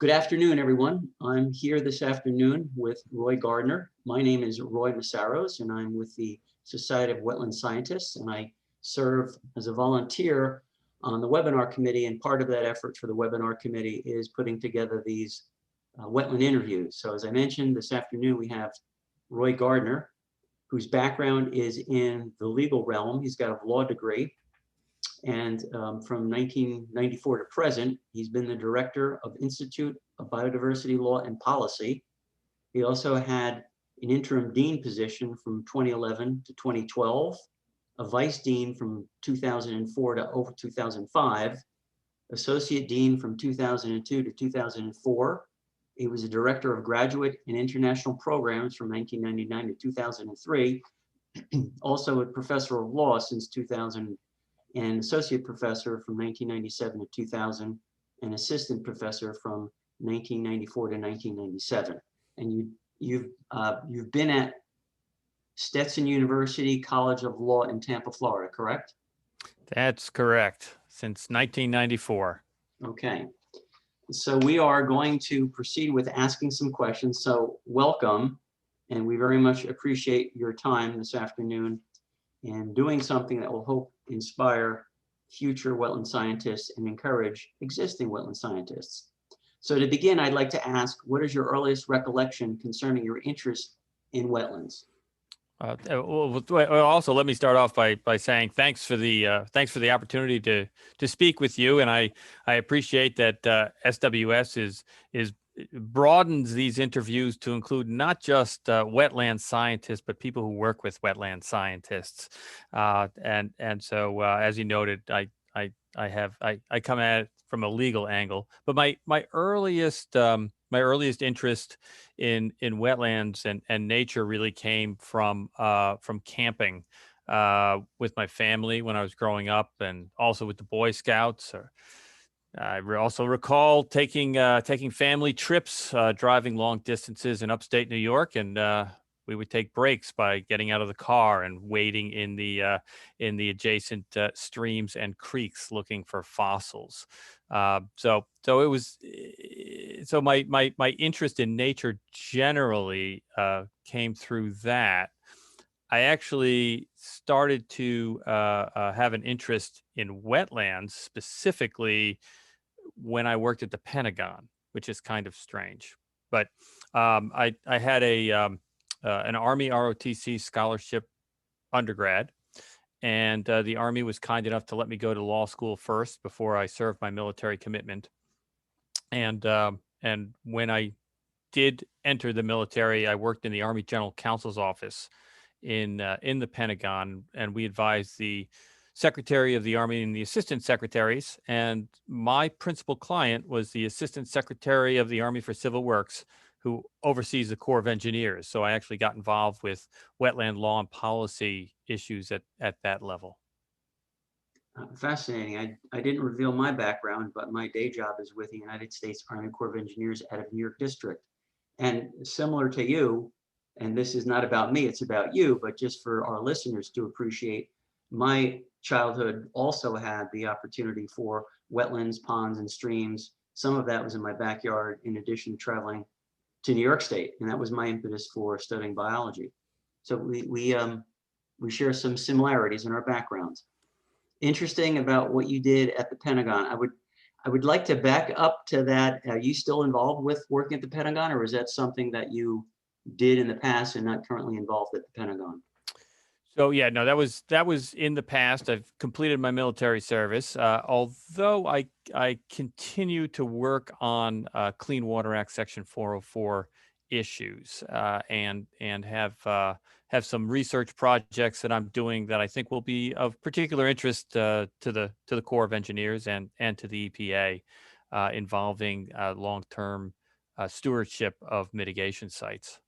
Good afternoon, everyone. I'm here this afternoon with Roy Gardner. My name is Roy Massaros, and I'm with the Society of Wetland Scientists, and I serve as a volunteer on the webinar committee, and part of that effort for the webinar committee is putting together these wetland interviews. So as I mentioned, this afternoon we have Roy Gardner, whose background is in the legal realm. He's got a law degree. And from 1994 to present, he's been the director of Institute of Biodiversity Law and Policy. He also had an interim dean position from 2011 to 2012, a vice dean from 2004 to over 2005, associate dean from 2002 to 2004. He was a director of graduate and international programs from 1999 to 2003, also a professor of law since 2000, and associate professor from 1997 to 2000, and assistant professor from 1994 to 1997. And you've been at Stetson University College of Law in Tampa, Florida, correct? That's correct, since 1994. Okay, so we are going to proceed with asking some questions. So welcome, and we very much appreciate your time this afternoon and doing something that will hope inspire future wetland scientists and encourage existing wetland scientists. So to begin, I'd like to ask, what is your earliest recollection concerning your interest in wetlands? Also, let me start off by saying thanks for the opportunity to speak with you, and I appreciate that SWS broadens these interviews to include not just wetland scientists, but people who work with wetland scientists. And so, as you noted, I come at it from a legal angle. But my earliest interest in wetlands and nature really came from camping with my family when I was growing up, and also with the Boy Scouts. I also recall taking family trips, driving long distances in upstate New York, and we would take breaks by getting out of the car and wading in the adjacent streams and creeks looking for fossils. So my interest in nature generally came through that. I actually started to have an interest in wetlands specifically when I worked at the Pentagon, which is kind of strange. But I had an Army ROTC scholarship undergrad, and the Army was kind enough to let me go to law school first before I served my military commitment. And when I did enter the military, I worked in the Army General Counsel's office in the Pentagon, and we advised the Secretary of the Army and the Assistant Secretaries. And my principal client was the Assistant Secretary of the Army for Civil Works, who oversees the Corps of Engineers. So I actually got involved with wetland law and policy issues at that level. Fascinating. I didn't reveal my background, but my day job is with the United States Army Corps of Engineers out of New York District. And similar to you, and this is not about me, it's about you, but just for our listeners to appreciate, my childhood also had the opportunity for wetlands, ponds, and streams. Some of that was in my backyard, in addition to traveling to New York State, and that was my impetus for studying biology. So we share some similarities in our backgrounds. Interesting about what you did at the Pentagon. I would like to back up to that. Are you still involved with working at the Pentagon, or is that something that you did in the past and not currently involved at the Pentagon? So yeah, no, that was in the past. I've completed my military service, although I continue to work on Clean Water Act Section 404 issues, and have some research projects that I'm doing that I think will be of particular interest to the Corps of Engineers and to the EPA, involving long-term stewardship of mitigation sites.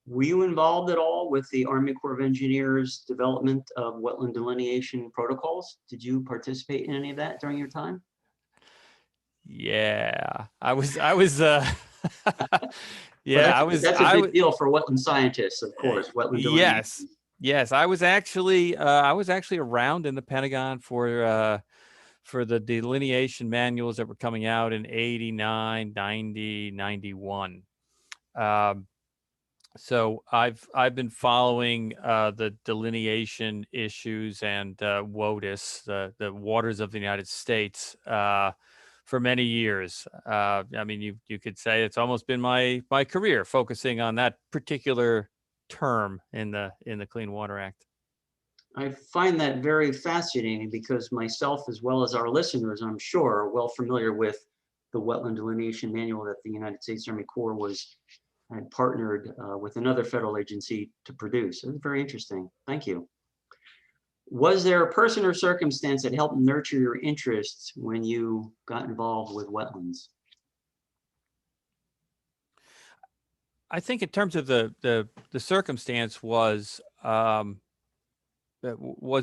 Were you involved at all with the Army Corps of Engineers development of wetland delineation protocols? Did you participate in any of that during your time? Yeah, I was yeah, That's a big deal for wetland scientists, of course. Wetland yes, I was actually around in the Pentagon for for the delineation manuals that were coming out in 89, 90, 91. So I've been following the delineation issues and WOTUS, the waters of the United States, for many years. I mean, you could say it's almost been my career focusing on that particular term in the Clean Water Act. I find that very fascinating because myself, as well as our listeners, I'm sure, are well familiar with the Wetland Delineation Manual that the United States Army Corps had partnered with another federal agency to produce. It was very interesting. Thank you. Was there a person or circumstance that helped nurture your interests when you got involved with wetlands? I think in terms of the circumstance was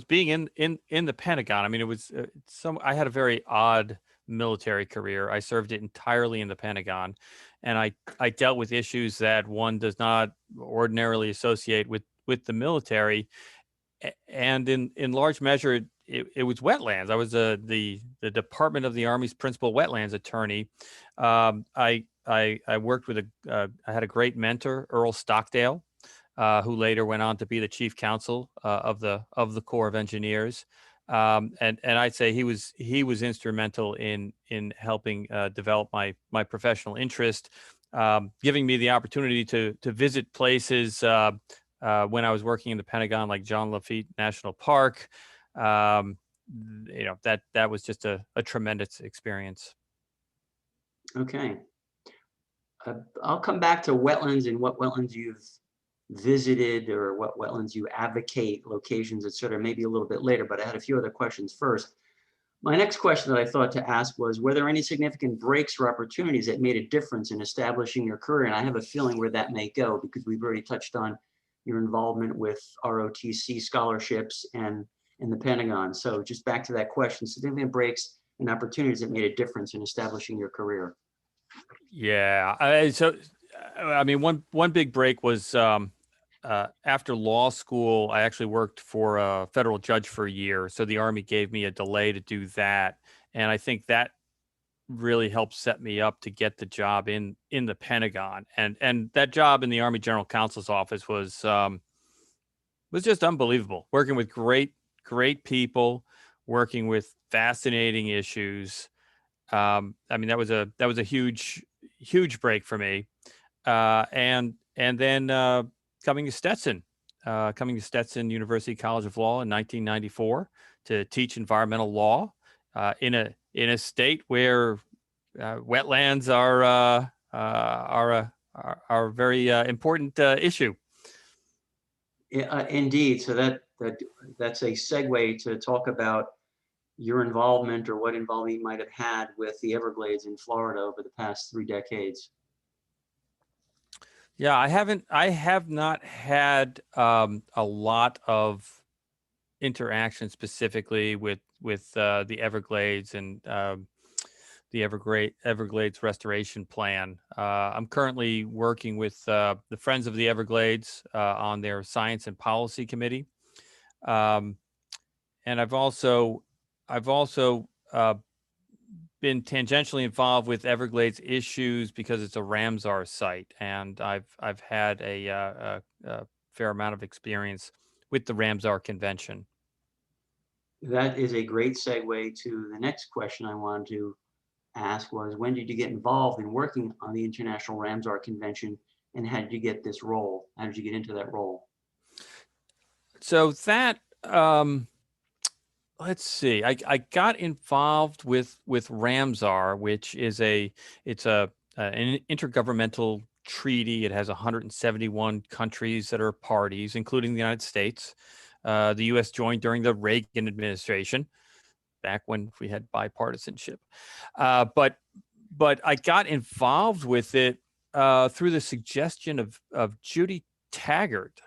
being in the Pentagon. I mean, it was I had a very odd military career. I served it entirely in the Pentagon, and I dealt with issues that one does not ordinarily associate with the military. And in large measure, it was wetlands. I was the Department of the Army's principal wetlands attorney. I worked with I had a great mentor, Earl Stockdale, who later went on to be the chief counsel of the Corps of Engineers. And I'd say he was instrumental in helping develop my professional interest, giving me the opportunity to visit places when I was working in the Pentagon, like John Lafitte National Park. That was just a tremendous experience. Okay. I'll come back to wetlands and what wetlands you've visited or what wetlands you advocate, locations, et cetera, maybe a little bit later, but I had a few other questions first. My next question that I thought to ask was, were there any significant breaks or opportunities that made a difference in establishing your career? And I have a feeling where that may go because we've already touched on your involvement with ROTC scholarships and in the Pentagon. So just back to that question, significant breaks and opportunities that made a difference in establishing your career. Yeah. One big break was after law school, I actually worked for a federal judge for a year. So the Army gave me a delay to do that. And I think that really helped set me up to get the job in the Pentagon. And that job in the Army General Counsel's office was just unbelievable. Working with great people, working with fascinating issues. That was a huge break for me. And then coming to Stetson University College of Law in 1994 to teach environmental law in a state where wetlands are a very important issue. Indeed. So that's a segue to talk about your involvement or what involvement you might have had with the Everglades in Florida over the past 3 decades. Yeah, I have not had a lot of interaction specifically with the Everglades and the Everglades Restoration Plan. I'm currently working with the Friends of the Everglades on their Science and Policy Committee, and I've also been tangentially involved with Everglades issues because it's a Ramsar site, and I've had a fair amount of experience with the Ramsar Convention. That is a great segue to the next question I wanted to ask was, when did you get involved in working on the International Ramsar Convention, and how did you get this role? How did you get into that role? So that let's see. I got involved with Ramsar, which is an intergovernmental treaty. It has 171 countries that are parties, including the United States. The U.S. joined during the Reagan administration, back when we had bipartisanship. But I got involved with it through the suggestion of Judy Taggart,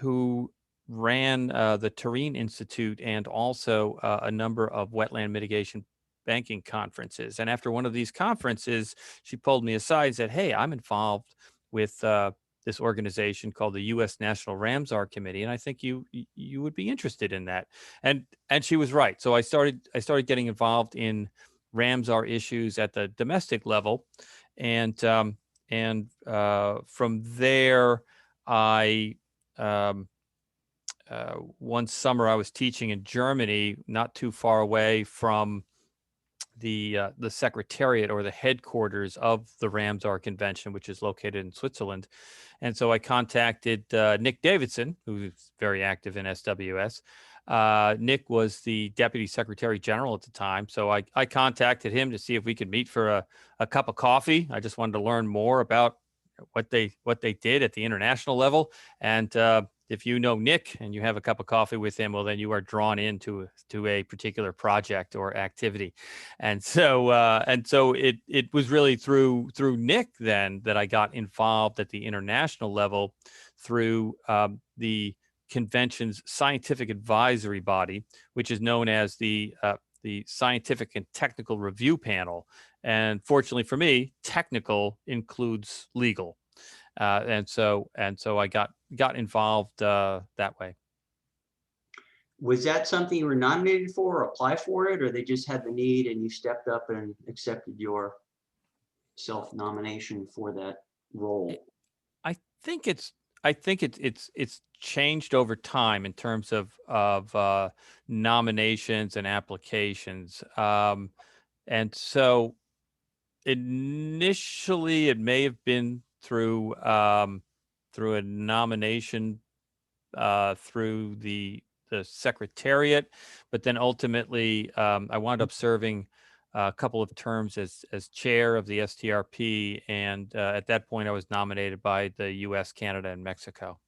who ran the Tureen Institute and also a number of wetland mitigation banking conferences. And after one of these conferences, she pulled me aside and said, "Hey, I'm involved with the this organization called the U.S. National Ramsar Committee, and I think you would be interested in that. And she was right. So I started getting involved in Ramsar issues at the domestic level, and from there, I one summer I was teaching in Germany, not too far away from the Secretariat, or the headquarters of the Ramsar Convention, which is located in Switzerland. And so I contacted Nick Davidson, who's very active in SWS. Nick was the Deputy Secretary General at the time. So I contacted him to see if we could meet for a cup of coffee. I just wanted to learn more about what they did at the international level. And if you know Nick and you have a cup of coffee with him, well, then you are drawn into a particular project or activity. And so it was really through Nick then that I got involved at the international level through the convention's scientific advisory body, which is known as the Scientific and Technical Review Panel. And fortunately for me, technical includes legal. And so I got involved that way. Was that something you were nominated for or apply for it, or they just had the need and you stepped up and accepted your self-nomination for that role? I think it's changed over time in terms of nominations and applications. And so initially it may have been through a nomination through the Secretariat, but then ultimately I wound up serving a couple of terms as chair of the STRP, and at that point I was nominated by the U.S., Canada, and Mexico.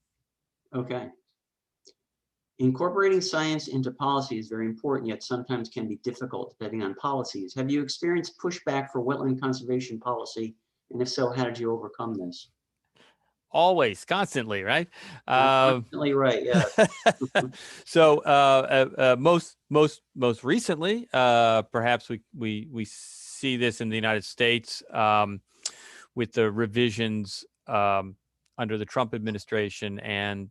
Okay. Incorporating science into policy is very important, yet sometimes can be difficult depending on policies. Have you experienced pushback for wetland conservation policy? And if so, how did you overcome this? Always, constantly, right? Constantly, right, yeah. So most recently, perhaps we see this in the United States with the revisions under the Trump administration, and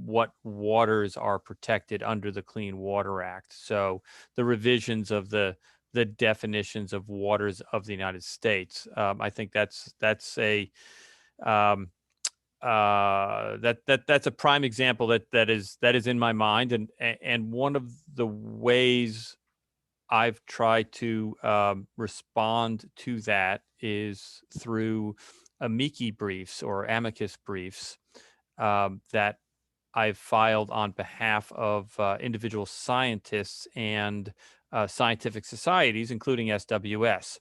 what waters are protected under the Clean Water Act. So the revisions of the definitions of waters of the United States. I think that's a that's a prime example that is in my mind, and one of the ways I've tried to respond to that is through amici briefs or amicus briefs that I've filed on behalf of individual scientists and scientific societies, including SWS.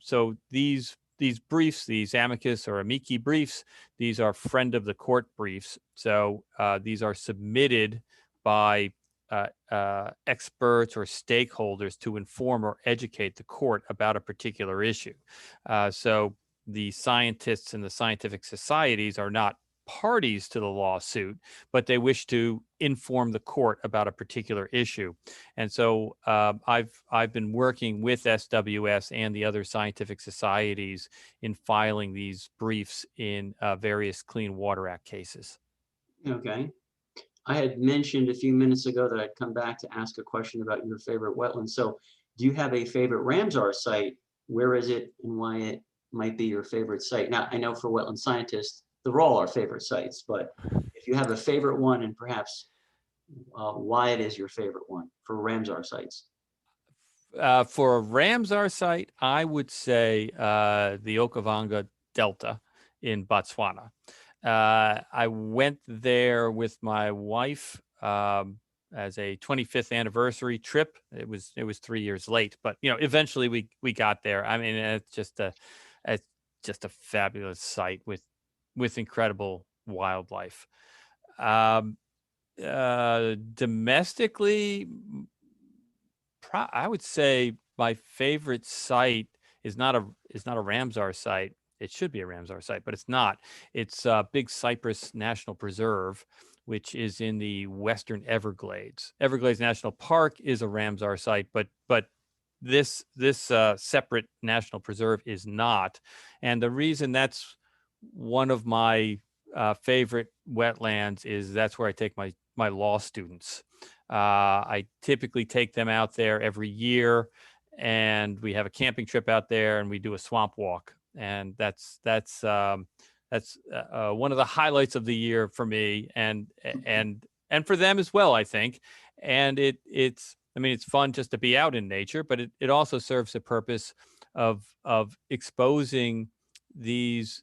So these briefs, these amicus or amici briefs, these are friend of the court briefs. So these are submitted by experts or stakeholders to inform or educate the court about a particular issue. So the scientists and the scientific societies are not parties to the lawsuit, but they wish to inform the court about a particular issue. And so I've been working with SWS and the other scientific societies in filing these briefs in various Clean Water Act cases. Okay. I had mentioned a few minutes ago that I'd come back to ask a question about your favorite wetland. So do you have a favorite Ramsar site? Where is it and why it might be your favorite site? Now, I know for wetland scientists, they're all our favorite sites, but if you have a favorite one, and perhaps why it is your favorite one for Ramsar sites. For a Ramsar site, I would say the Okavango Delta in Botswana. I went there with my wife as a 25th anniversary trip. It was 3 years late, but eventually we got there. I mean, it's just a fabulous site with incredible wildlife. Domestically, I would say my favorite site is not a Ramsar site. It should be a Ramsar site, but it's not. It's Big Cypress National Preserve, which is in the Western Everglades. Everglades National Park is a Ramsar site, but this separate national preserve is not. And the reason that's one of my favorite wetlands is that's where I take my law students. I typically take them out there every year, and we have a camping trip out there, and we do a swamp walk, and that's one of the highlights of the year for me, and for them as well, I think. And it's I mean, it's fun just to be out in nature, but it also serves the purpose of exposing these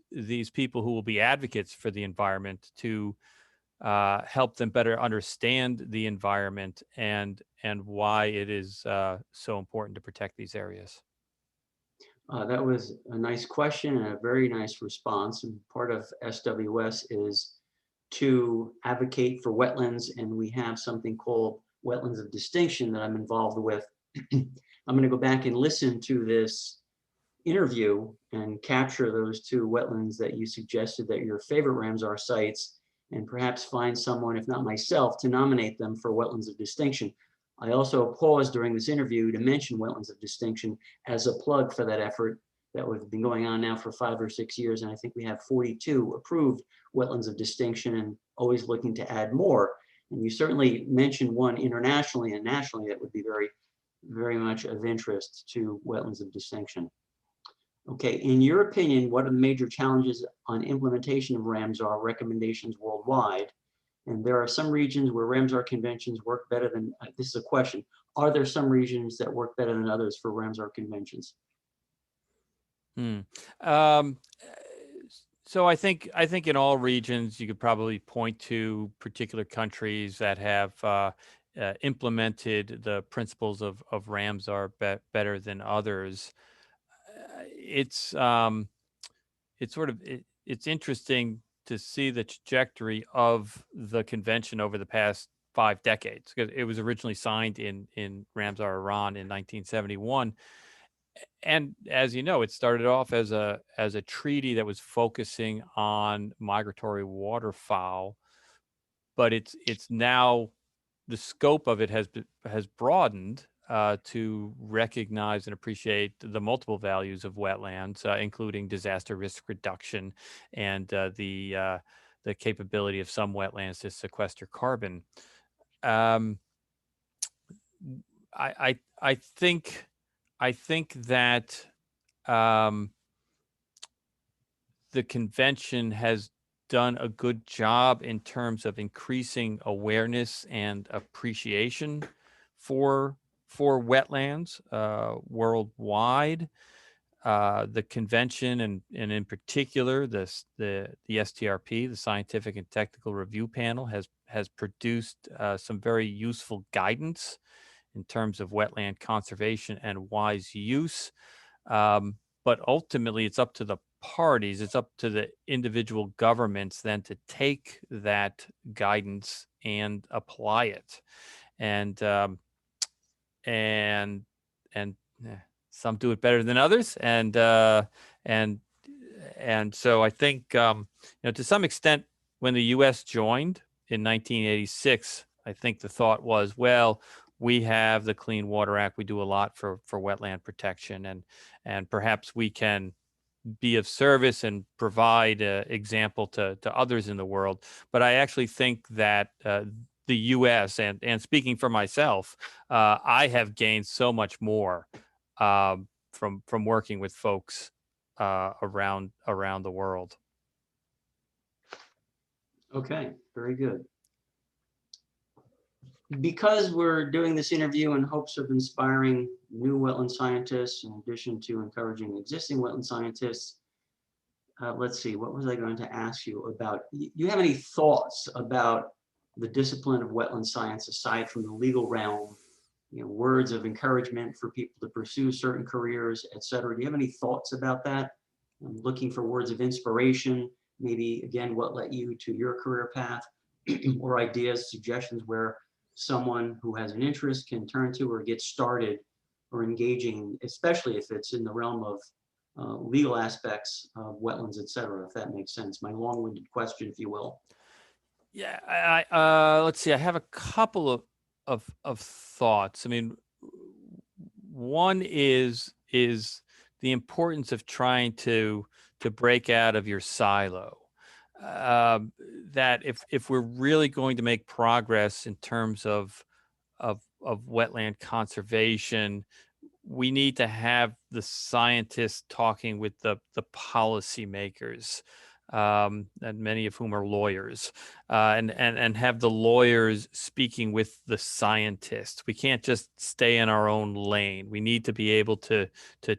people who will be advocates for the environment to help them better understand the environment and why it is so important to protect these areas. That was a nice question and a very nice response. And part of SWS is to advocate for wetlands, and we have something called Wetlands of Distinction that I'm involved with. I'm going to go back and listen to this interview and capture those two wetlands that you suggested that your favorite Ramsar sites, and perhaps find someone, if not myself, to nominate them for Wetlands of Distinction. I also paused during this interview to mention Wetlands of Distinction as a plug for that effort that would have been going on now for 5 or 6 years. And I think we have 42 approved Wetlands of Distinction and always looking to add more. And you certainly mentioned one internationally and nationally that would be very, very much of interest to Wetlands of Distinction. Okay, in your opinion, what are the major challenges on implementation of Ramsar recommendations worldwide? And there are some regions where Ramsar conventions work better than, this is a question, are there some regions that work better than others for Ramsar conventions? So I think in all regions you could probably point to particular countries that have implemented the principles of Ramsar better than others. It's it's interesting to see the trajectory of the convention over the past 5 decades, because it was originally signed in Ramsar, Iran in 1971. And as you know, it started off as a treaty that was focusing on migratory waterfowl, but it's now the scope of it has broadened to recognize and appreciate the multiple values of wetlands, including disaster risk reduction and the capability of some wetlands to sequester carbon. Um, I think that the convention has done a good job in terms of increasing awareness and appreciation for wetlands worldwide. The convention and in particular the STRP, the Scientific and Technical Review Panel, has produced some very useful guidance in terms of wetland conservation and wise use. But ultimately, it's up to the parties, it's up to the individual governments then to take that guidance and apply it. And some do it better than others. And so I think, to some extent, when the U.S. joined in 1986, I think the thought was, well, we have the Clean Water Act. We do a lot for wetland protection, and perhaps we can be of service and provide an example to others in the world. But I actually think that the U.S. and speaking for myself, I have gained so much more from working with folks around the world. Okay, very good. Because we're doing this interview in hopes of inspiring new wetland scientists, in addition to encouraging existing wetland scientists, let's see, what was I going to ask you about? You have any thoughts about the discipline of wetland science aside from the legal realm? Words of encouragement for people to pursue certain careers, et cetera. Do you have any thoughts about that? I'm looking for words of inspiration, maybe again, what led you to your career path, or ideas, suggestions where someone who has an interest can turn to or get started or engaging, especially if it's in the realm of legal aspects of wetlands, et cetera, if that makes sense. My long-winded question, if you will. Yeah, I let's see. I have a couple of thoughts. I mean, one is the importance of trying to break out of your silo. That if we're really going to make progress in terms of wetland conservation, we need to have the scientists talking with the policymakers, and many of whom are lawyers, and have the lawyers speaking with the scientists. We can't just stay in our own lane. We need to be able to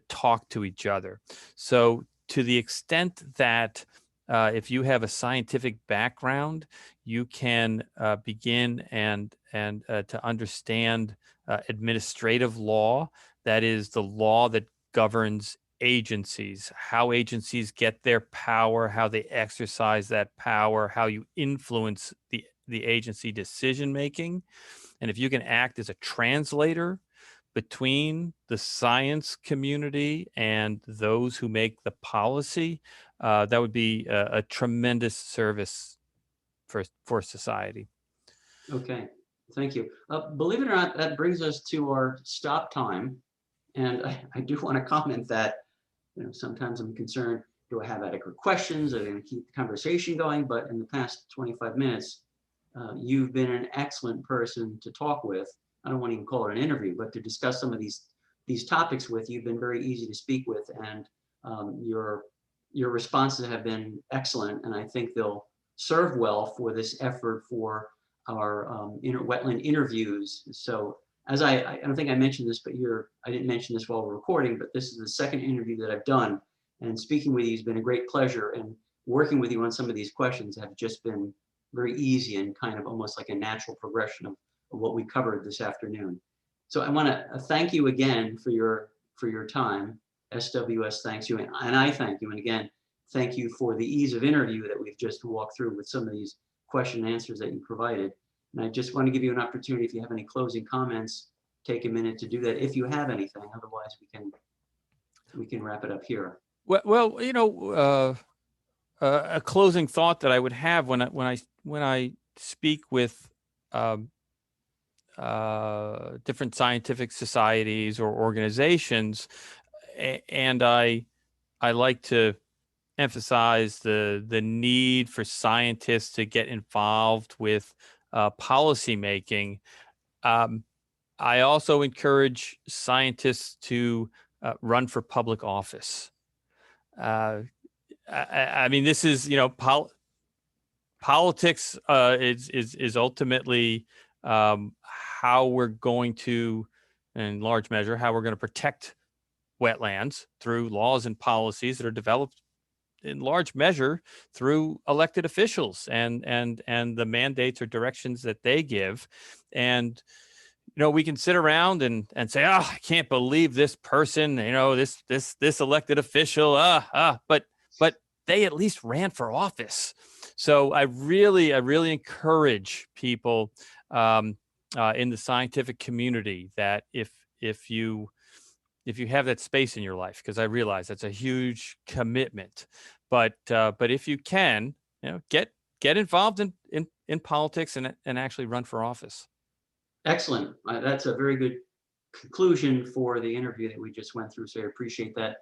talk to each other. So to the extent that if you have a scientific background, you can begin and to understand administrative law. That is the law that governs agencies, how agencies get their power, how they exercise that power, how you influence the agency decision making. And if you can act as a translator between the science community and those who make the policy, that would be a tremendous service for society. Okay, thank you. Believe it or not, that brings us to our stop time. And I do want to comment that, sometimes I'm concerned, do I have adequate questions? Are they going to keep the conversation going? But in the past 25 minutes, you've been an excellent person to talk with. I don't want to even call it an interview, but to discuss some of these topics with. You've been very easy to speak with, and your responses have been excellent, and I think they'll serve well for this effort for our wetland interviews. So as I don't think I mentioned this, but I didn't mention this while we're recording, but this is the second interview that I've done, and speaking with you has been a great pleasure, and working with you on some of these questions have just been very easy and kind of almost like a natural progression of what we covered this afternoon. So I want to thank you again for your time. SWS thanks you, and I thank you, and again, thank you for the ease of interview that we've just walked through with some of these question and answers that you provided. And I just want to give you an opportunity, if you have any closing comments, take a minute to do that if you have anything. Otherwise, we can wrap it up here. Well, a closing thought that I would have when I speak with different scientific societies or organizations, and I like to emphasize the need for scientists to get involved with policy making. I also encourage scientists to run for public office. I mean, this is, politics is ultimately how we're going to, in large measure, how we're going to protect wetlands through laws and policies that are developed in large measure through elected officials and the mandates or directions that they give. And we can sit around and say, oh, I can't believe this person, this elected official, but they at least ran for office. So I really encourage people in the scientific community that if you have that space in your life, because I realize that's a huge commitment, but if you can, get involved in politics and actually run for office. Excellent. That's a very good conclusion for the interview that we just went through. So I appreciate that.